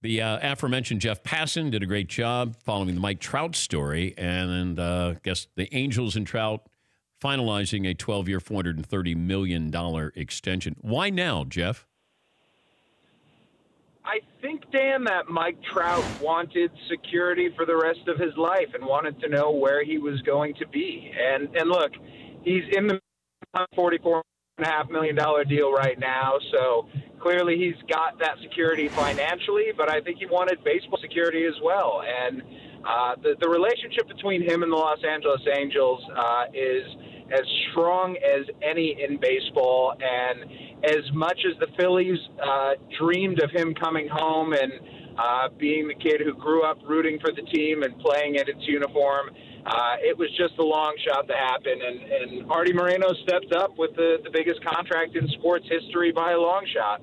The aforementioned Jeff Passan did a great job following the Mike Trout story, and I guess the Angels and Trout finalizing a 12-year, $430 million extension. Why now, Jeff? I think, Dan, that Mike Trout wanted security for the rest of his life and wanted to know where he was going to be. And look, he's in the $44.5 million deal right now, so clearly he's got that security financially, but I think he wanted baseball security as well. And the relationship between him and the Los Angeles Angels is as strong as any in baseball, and as much as the Phillies dreamed of him coming home and being the kid who grew up rooting for the team and playing in its uniform, it was just a long shot to happen, and Artie Moreno stepped up with the biggest contract in sports history by a long shot.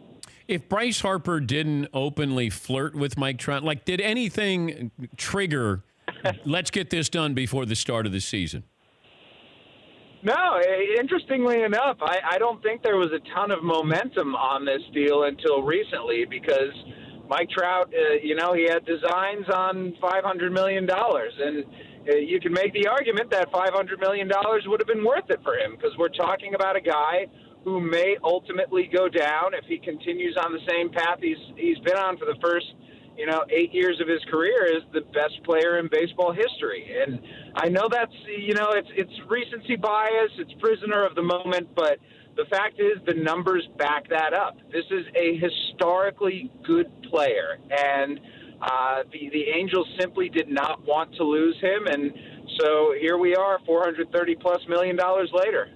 If Bryce Harper didn't openly flirt with Mike Trout, like, did anything trigger, let's get this done before the start of the season? No, interestingly enough, I don't think there was a ton of momentum on this deal until recently, because Mike Trout, he had designs on $500 million, and you can make the argument that $500 million would have been worth it for him, because we're talking about a guy who may ultimately go down if he continues on the same path he's been on for the first 8 years of his career, is the best player in baseball history. And I know that's, it's recency bias, it's prisoner of the moment, but the fact is the numbers back that up. This is a historically good player, and the Angels simply did not want to lose him, and so here we are, $430+ million later.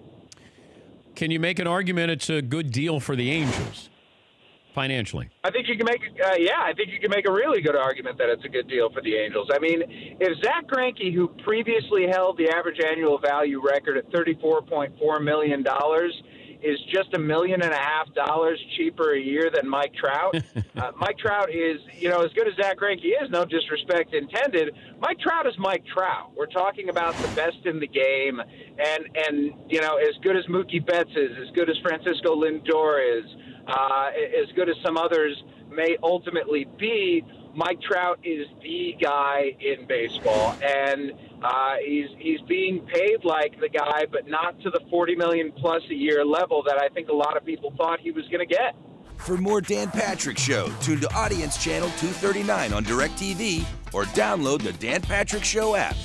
Can you make an argument it's a good deal for the Angels financially? I think you can make, I think you can make a really good argument that it's a good deal for the Angels. I mean, if Zach Greinke, who previously held the average annual value record at $34.4 million, is just $1.5 million cheaper a year than Mike Trout. Mike Trout is, as good as Zach Greinke is, no disrespect intended, Mike Trout is Mike Trout. We're talking about the best in the game, and as good as Mookie Betts is, as good as Francisco Lindor is, as good as some others may ultimately be, Mike Trout is the guy in baseball, and he's being paid like the guy, but not to the $40 million+ a year level that I think a lot of people thought he was going to get. For more Dan Patrick Show, tune to Audience Channel 239 on DirecTV or download the Dan Patrick Show app.